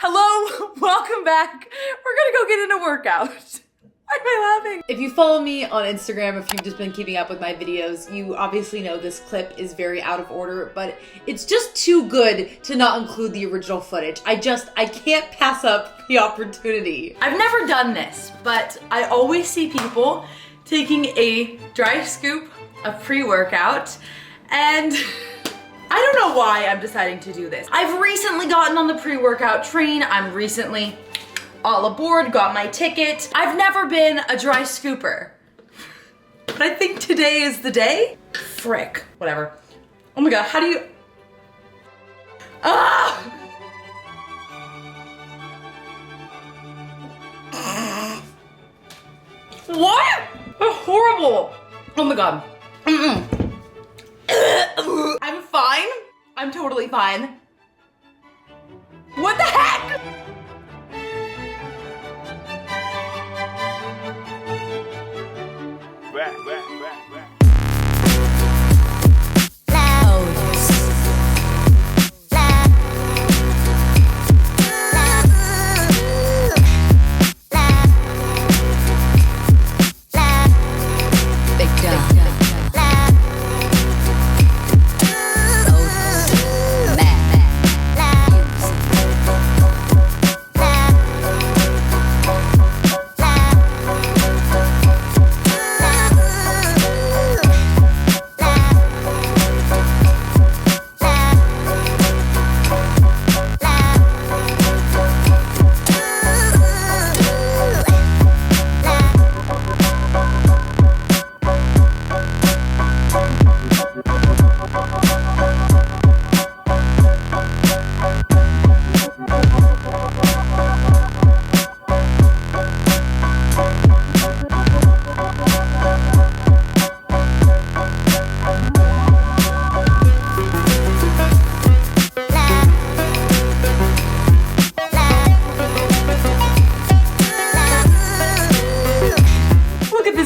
Hello, welcome back. We're gonna go get in a workout. Why am I laughing? If you follow me on Instagram, if you've just been keeping up with my videos, you obviously know this clip is very out of order, but it's just too good to not include the original footage. I can't pass up the opportunity. I've never done this, but I always see people taking a dry scoop of pre-workout, and I don't know why I'm deciding to do this. I've recently gotten on the pre-workout train. I'm recently all aboard, got my ticket. I've never been a dry scooper, but I think today is the day. Frick, whatever. Oh my God, how do you, What? That's horrible. Oh my God. I'm fine. I'm totally fine. What the heck?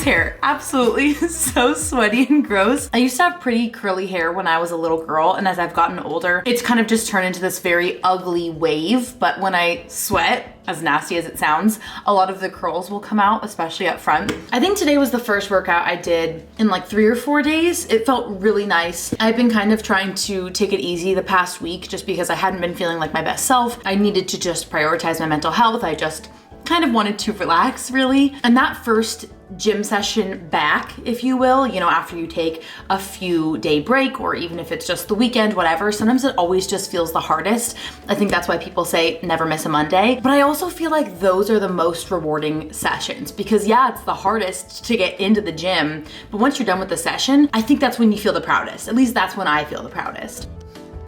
Hair absolutely so sweaty and gross. I used to have pretty curly hair when I was a little girl, and as I've gotten older, it's kind of just turned into this very ugly wave. But when I sweat, as nasty as it sounds, a lot of the curls will come out, especially up front. I think today was the first workout I did in like 3 or 4 days. It felt really nice. I've been kind of trying to take it easy the past week just because I hadn't been feeling like my best self. I needed to just prioritize my mental health. I just kind of wanted to relax, really. And that first gym session back, if you will, you know, after you take a few day break, or even if it's just the weekend, whatever, sometimes it always just feels the hardest. I think that's why people say never miss a Monday. But I also feel like those are the most rewarding sessions because yeah, it's the hardest to get into the gym, but once you're done with the session, I think that's when you feel the proudest. At least that's when I feel the proudest.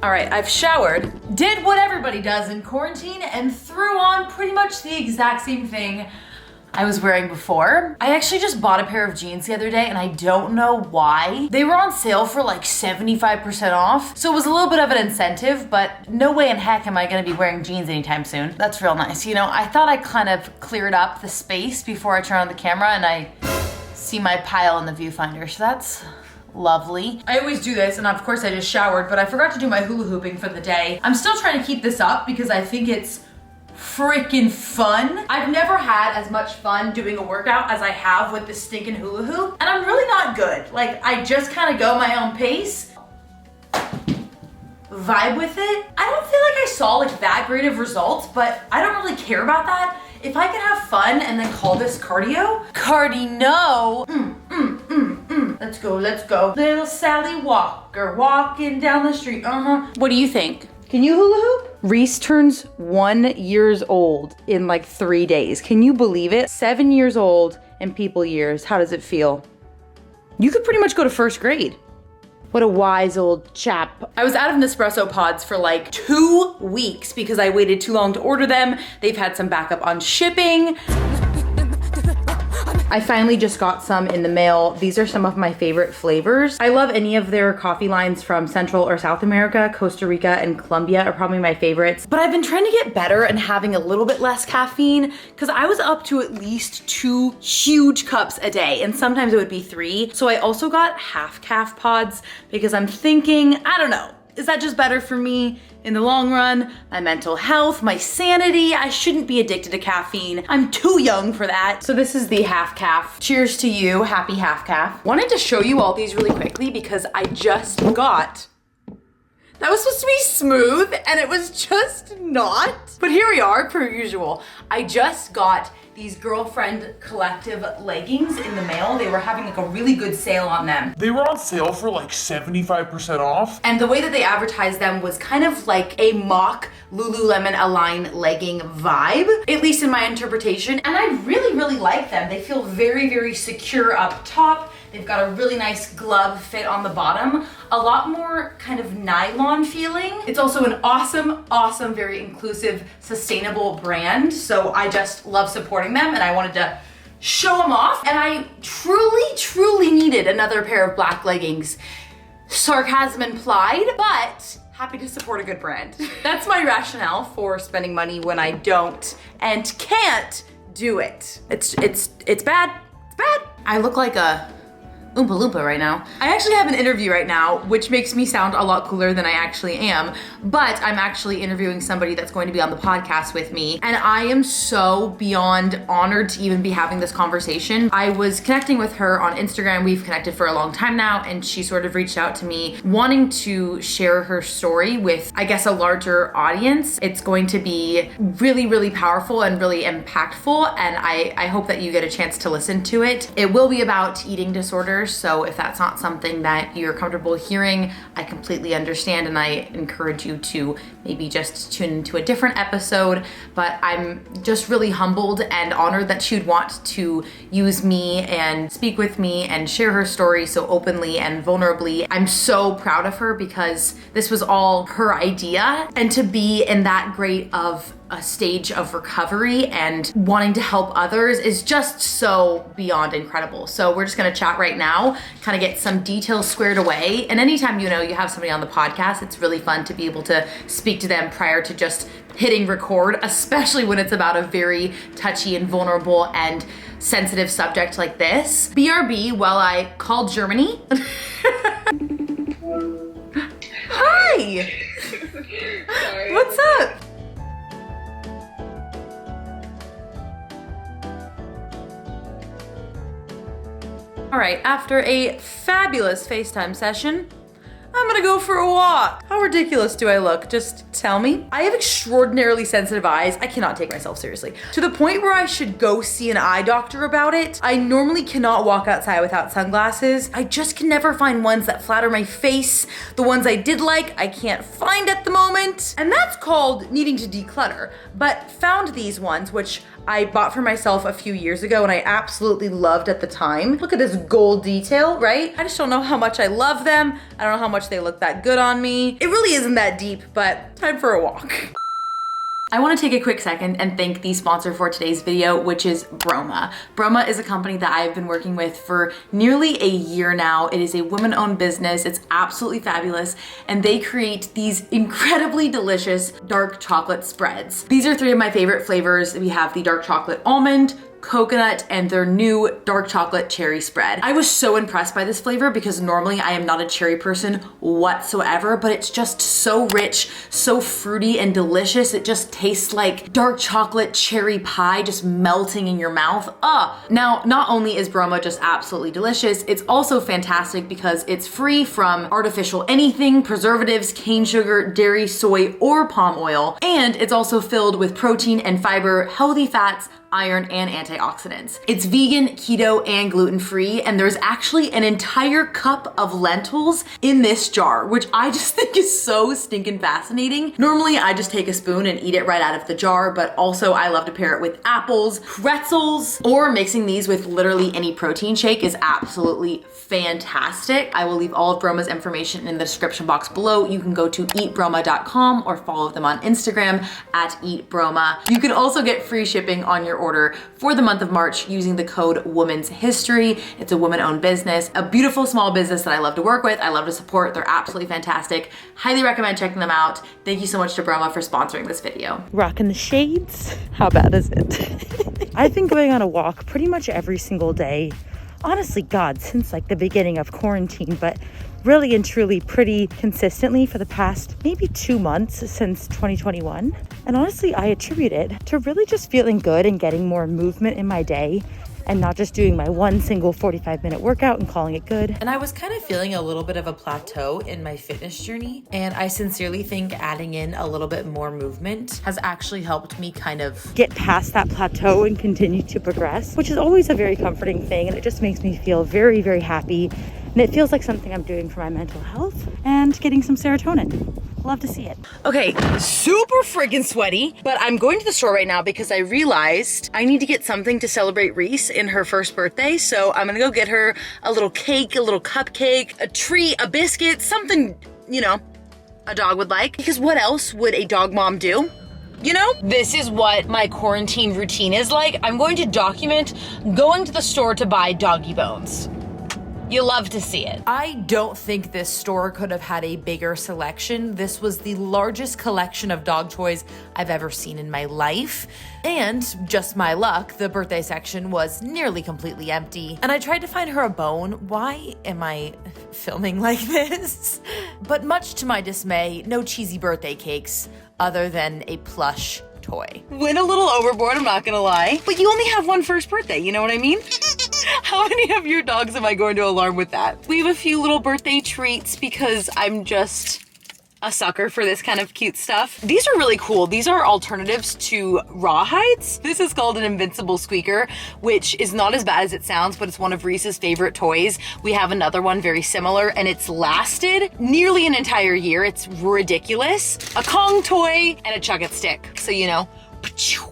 All right, I've showered, did what everybody does in quarantine, and threw on pretty much the exact same thing I was wearing before. I actually just bought a pair of jeans the other day, and I don't know why. They were on sale for like 75% off, so it was a little bit of an incentive, but no way in heck am I gonna be wearing jeans anytime soon. That's real nice. You know, I thought I kind of cleared up the space before I turn on the camera, and I see my pile in the viewfinder, so that's lovely. I always do this, and of course I just showered, but I forgot to do my hula hooping for the day. I'm still trying to keep this up because I think it's freaking fun. I've never had as much fun doing a workout as I have with this stinking hula hoop, and I'm really not good. Like, I just kind of go my own pace, vibe with it. I don't feel like I saw like that great of results, but I don't really care about that. If I can have fun and then call this cardio, Let's go, let's go. Little Sally Walker walking down the street, What do you think? Can you hula hoop? Reese turns 1 year old in like 3 days. Can you believe it? 7 years old in people years. How does it feel? You could pretty much go to first grade. What a wise old chap. I was out of Nespresso pods for like 2 weeks because I waited too long to order them. They've had some backup on shipping. I finally just got some in the mail. These are some of my favorite flavors. I love any of their coffee lines from Central or South America. Costa Rica and Colombia are probably my favorites. But I've been trying to get better and having a little bit less caffeine because I was up to at least 2 huge cups a day, and sometimes it would be 3. So I also got half calf pods because I'm thinking, I don't know, Is that just better for me in the long run? My mental health, my sanity? I shouldn't be addicted to caffeine. I'm too young for that. So this is the half calf. Cheers to you, happy half calf. Wanted to show you all these really quickly because I just got, that was supposed to be smooth and it was just not. But here we are, per usual. I just got these Girlfriend Collective leggings in the mail. They were having like a really good sale on them. They were on sale for like 75% off. And the way that they advertised them was kind of like a mock Lululemon Align legging vibe, at least in my interpretation. And I really, really like them. They feel very, very secure up top. They've got a really nice glove fit on the bottom. A lot more kind of nylon feeling. It's also an awesome, awesome, very inclusive, sustainable brand. So I just love supporting them and I wanted to show them off. And I truly, truly needed another pair of black leggings. Sarcasm implied, but happy to support a good brand. That's my rationale for spending money when I don't and can't do it. It's bad, it's bad. I look like a Oompa Loompa right now. I actually have an interview right now, which makes me sound a lot cooler than I actually am, but I'm actually interviewing somebody that's going to be on the podcast with me, and I am so beyond honored to even be having this conversation. I was connecting with her on Instagram. We've connected for a long time now, and she sort of reached out to me wanting to share her story with, I guess, a larger audience. It's going to be really, really powerful and really impactful, and I hope that you get a chance to listen to it. It will be about eating disorders. So if that's not something that you're comfortable hearing, I completely understand and I encourage you to maybe just tune into a different episode. But I'm just really humbled and honored that she'd want to use me and speak with me and share her story so openly and vulnerably. I'm so proud of her because this was all her idea, and to be in that great of a stage of recovery and wanting to help others is just so beyond incredible. So we're just gonna chat right now, kind of get some details squared away. And anytime you have somebody on the podcast, it's really fun to be able to speak to them prior to just hitting record, especially when it's about a very touchy and vulnerable and sensitive subject like this. BRB, while I called Germany. Hi! Sorry. What's up? All right, after a fabulous FaceTime session, I'm gonna go for a walk. How ridiculous do I look? Just tell me. I have extraordinarily sensitive eyes. I cannot take myself seriously. To the point where I should go see an eye doctor about it. I normally cannot walk outside without sunglasses. I just can never find ones that flatter my face. The ones I did like, I can't find at the moment. And that's called needing to declutter. But found these ones, which I bought for myself a few years ago and I absolutely loved at the time. Look at this gold detail, right? I just don't know how much I love them. I don't know how much they look that good on me. It really isn't that deep, but time for a walk. I want to take a quick second and thank the sponsor for today's video, which is Broma. Broma is a company that I've been working with for nearly a year now. It is a woman-owned business. It's absolutely fabulous, and they create these incredibly delicious dark chocolate spreads. These are three of my favorite flavors. We have the dark chocolate almond, coconut, and their new dark chocolate cherry spread. I was so impressed by this flavor because normally I am not a cherry person whatsoever, but it's just so rich, so fruity and delicious. It just tastes like dark chocolate cherry pie just melting in your mouth. Now, not only is Broma just absolutely delicious, it's also fantastic because it's free from artificial anything, preservatives, cane sugar, dairy, soy, or palm oil. And it's also filled with protein and fiber, healthy fats, iron, and antioxidants. It's vegan, keto, and gluten-free, and there's actually an entire cup of lentils in this jar, which I just think is so stinking fascinating. Normally, I just take a spoon and eat it right out of the jar, but also I love to pair it with apples, pretzels, or mixing these with literally any protein shake is absolutely fantastic. I will leave all of Broma's information in the description box below. You can go to eatbroma.com or follow them on Instagram at eatbroma. You can also get free shipping on your order for the month of March using the code Women's History. It's a woman-owned business, a beautiful small business that I love to work with. I love to support. They're absolutely fantastic. Highly recommend checking them out. Thank you so much to Broma for sponsoring this video. Rocking the shades. How bad is it? I've been going on a walk pretty much every single day. Honestly, God, since like the beginning of quarantine, but really and truly pretty consistently for the past maybe 2 months since 2021. And honestly, I attribute it to really just feeling good and getting more movement in my day and not just doing my one single 45-minute workout and calling it good. And I was kind of feeling a little bit of a plateau in my fitness journey. And I sincerely think adding in a little bit more movement has actually helped me kind of get past that plateau and continue to progress, which is always a very comforting thing. And it just makes me feel very, very happy. And it feels like something I'm doing for my mental health and getting some serotonin. Love to see it. Okay, super freaking sweaty, but I'm going to the store right now because I realized I need to get something to celebrate Reese in her first birthday. So I'm gonna go get her a little cake, a little cupcake, a treat, a biscuit, something, you know, a dog would like. Because what else would a dog mom do? You know, this is what my quarantine routine is like. I'm going to document going to the store to buy doggy bones. You love to see it. I don't think this store could have had a bigger selection. This was the largest collection of dog toys I've ever seen in my life. And just my luck, the birthday section was nearly completely empty. And I tried to find her a bone. Why am I filming like this? But much to my dismay, no cheesy birthday cakes other than a plush toy. Went a little overboard, I'm not gonna lie. But you only have one first birthday, you know what I mean? How many of your dogs am I going to alarm with that? We have a few little birthday treats because I'm just a sucker for this kind of cute stuff. These are really cool. These are alternatives to rawhides. This is called an invincible squeaker, which is not as bad as it sounds, but it's one of Reese's favorite toys. We have another one very similar and it's lasted nearly an entire year. It's ridiculous. A Kong toy and a Chug-It stick. So, you know,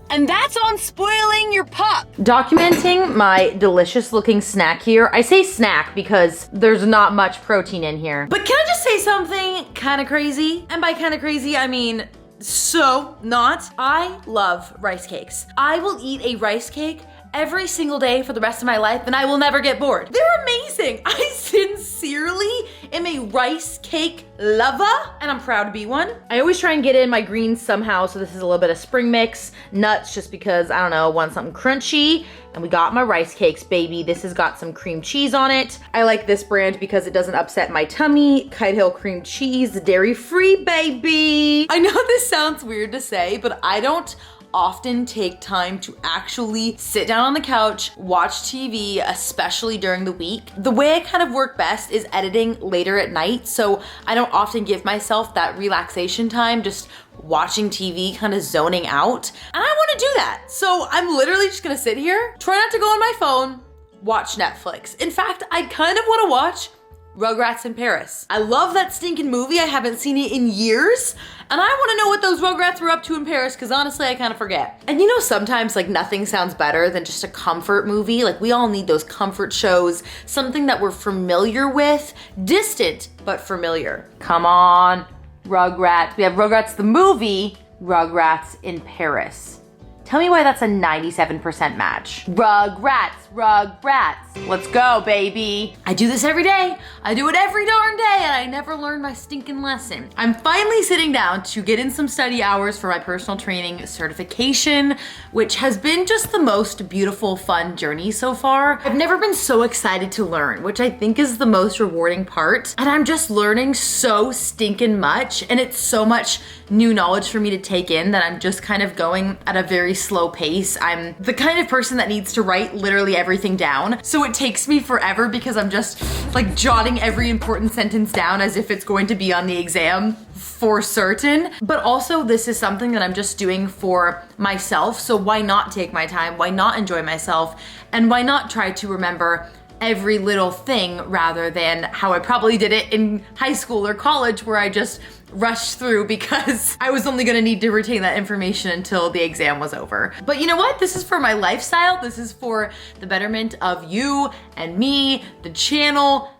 and that's on spoiling your pup. Documenting my delicious looking snack here. I say snack because there's not much protein in here. But can I just say something kind of crazy? And by kind of crazy, I mean so not. I love rice cakes. I will eat a rice cake every single day for the rest of my life and I will never get bored. They're amazing. I sincerely am a rice cake lover and I'm proud to be one. I always try and get in my greens somehow, so this is a little bit of spring mix, nuts just because, I don't know, want something crunchy. And we got my rice cakes, baby. This has got some cream cheese on it. I like this brand because it doesn't upset my tummy. Kite Hill cream cheese, dairy-free, baby. I know this sounds weird to say, but I don't often take time to actually sit down on the couch, watch TV, especially during the week. The way I kind of work best is editing later at night, so I don't often give myself that relaxation time, just watching TV, kind of zoning out. And I wanna do that. So I'm literally just gonna sit here, try not to go on my phone, watch Netflix. In fact, I kind of wanna watch Rugrats in Paris. I love that stinking movie. I haven't seen it in years. And I wanna know what those Rugrats were up to in Paris because honestly, I kind of forget. And you know, sometimes like nothing sounds better than just a comfort movie. Like we all need those comfort shows, something that we're familiar with, distant, but familiar. Come on, Rugrats. We have Rugrats the movie, Rugrats in Paris. Tell me why that's a 97% match. Rugrats, Rugrats. Let's go, baby. I do this every day. I do it every darn day, and I never learn my stinking lesson. I'm finally sitting down to get in some study hours for my personal training certification, which has been just the most beautiful, fun journey so far. I've never been so excited to learn, which I think is the most rewarding part. And I'm just learning so stinking much, and it's so much new knowledge for me to take in that I'm just kind of going at a very slow pace. I'm the kind of person that needs to write literally everything down. So it takes me forever because I'm just like jotting every important sentence down as if it's going to be on the exam for certain. But also this is something that I'm just doing for myself. So why not take my time? Why not enjoy myself? And why not try to remember every little thing rather than how I probably did it in high school or college where I just rushed through because I was only gonna need to retain that information until the exam was over. But you know what? This is for my lifestyle. This is for the betterment of you and me, the channel.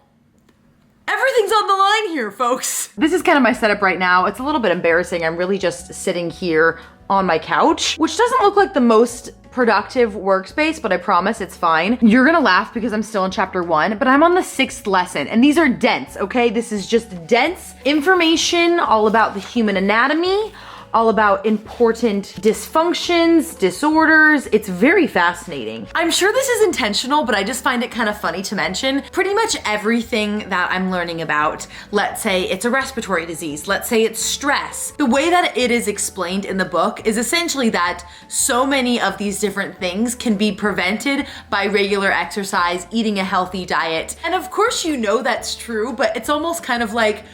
Everything's on the line here, folks. This is kind of my setup right now. It's a little bit embarrassing. I'm really just sitting here on my couch, which doesn't look like the most productive workspace, but I promise it's fine. You're gonna laugh because I'm still in chapter 1, but I'm on the 6th lesson and these are dense, okay? This is just dense information all about the human anatomy, all about important dysfunctions, disorders. It's very fascinating. I'm sure this is intentional, but I just find it kind of funny to mention. Pretty much everything that I'm learning about, let's say it's a respiratory disease, let's say it's stress. The way that it is explained in the book is essentially that so many of these different things can be prevented by regular exercise, eating a healthy diet. And of course you know that's true, but it's almost kind of like,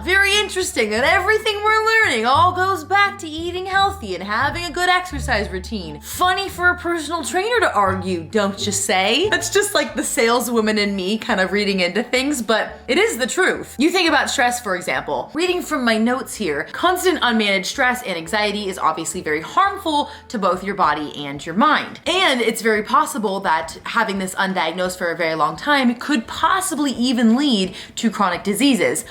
very interesting that everything we're learning all goes back to eating healthy and having a good exercise routine. Funny for a personal trainer to argue, don't you say? That's just like the saleswoman in me kind of reading into things, but it is the truth. You think about stress, for example. Reading from my notes here, constant unmanaged stress and anxiety is obviously very harmful to both your body and your mind. And it's very possible that having this undiagnosed for a very long time could possibly even lead to chronic diseases.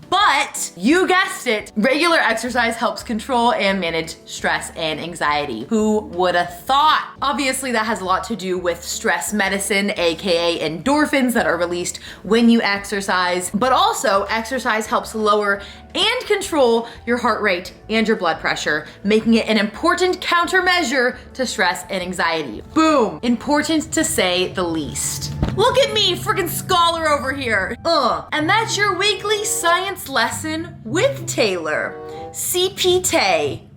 But you guessed it, regular exercise helps control and manage stress and anxiety. Who would have thought? Obviously that has a lot to do with stress medicine, aka endorphins that are released when you exercise, but also exercise helps lower and control your heart rate and your blood pressure, making it an important countermeasure to stress and anxiety. Boom, important to say the least. Look at me, freaking scholar over here. And that's your weekly science lesson with Taylor. CP Tay.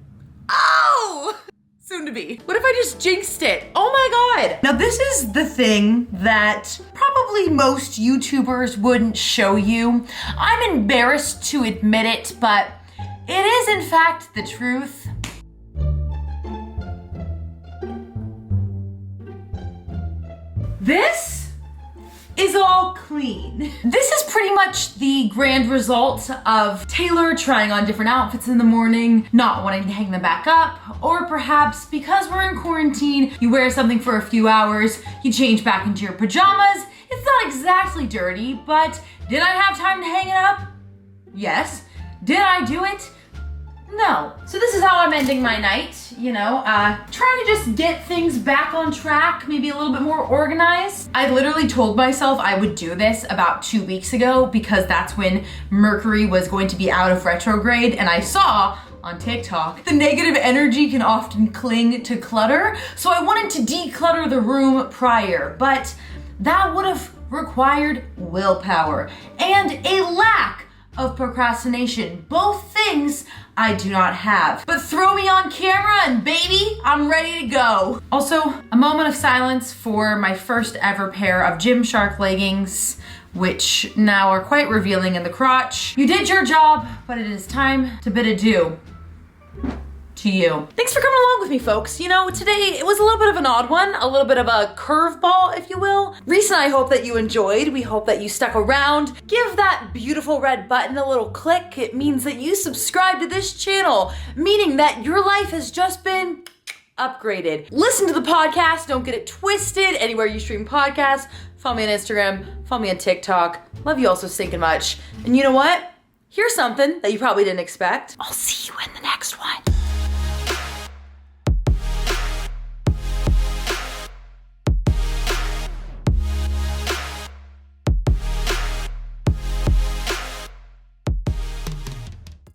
Oh! Soon to be. What if I just jinxed it? Oh my God. Now this is the thing that probably most YouTubers wouldn't show you. I'm embarrassed to admit it, but it is in fact the truth. This is all clean. This is pretty much the grand result of Taylor trying on different outfits in the morning, not wanting to hang them back up, or perhaps because we're in quarantine, you wear something for a few hours, you change back into your pajamas. It's not exactly dirty, but did I have time to hang it up? Yes. Did I do it? No. So this is how I'm ending my night, trying to just get things back on track, maybe a little bit more organized. I literally told myself I would do this about 2 weeks ago because that's when Mercury was going to be out of retrograde, and I saw on TikTok, the negative energy can often cling to clutter, so I wanted to declutter the room prior, but that would have required willpower and a lack of procrastination, both things I do not have. But throw me on camera and baby, I'm ready to go. Also, a moment of silence for my first ever pair of Gymshark leggings, which now are quite revealing in the crotch. You did your job, but it is time to bid adieu to you. Thanks for coming along with me, folks. Today it was a little bit of an odd one, a little bit of a curveball, if you will. Reese and I hope that you enjoyed. We hope that you stuck around. Give that beautiful red button a little click. It means that you subscribe to this channel, meaning that your life has just been upgraded. Listen to the podcast. Don't get it twisted. Anywhere you stream podcasts, follow me on Instagram, follow me on TikTok. Love you all so stinking much. And you know what? Here's something that you probably didn't expect. I'll see you in the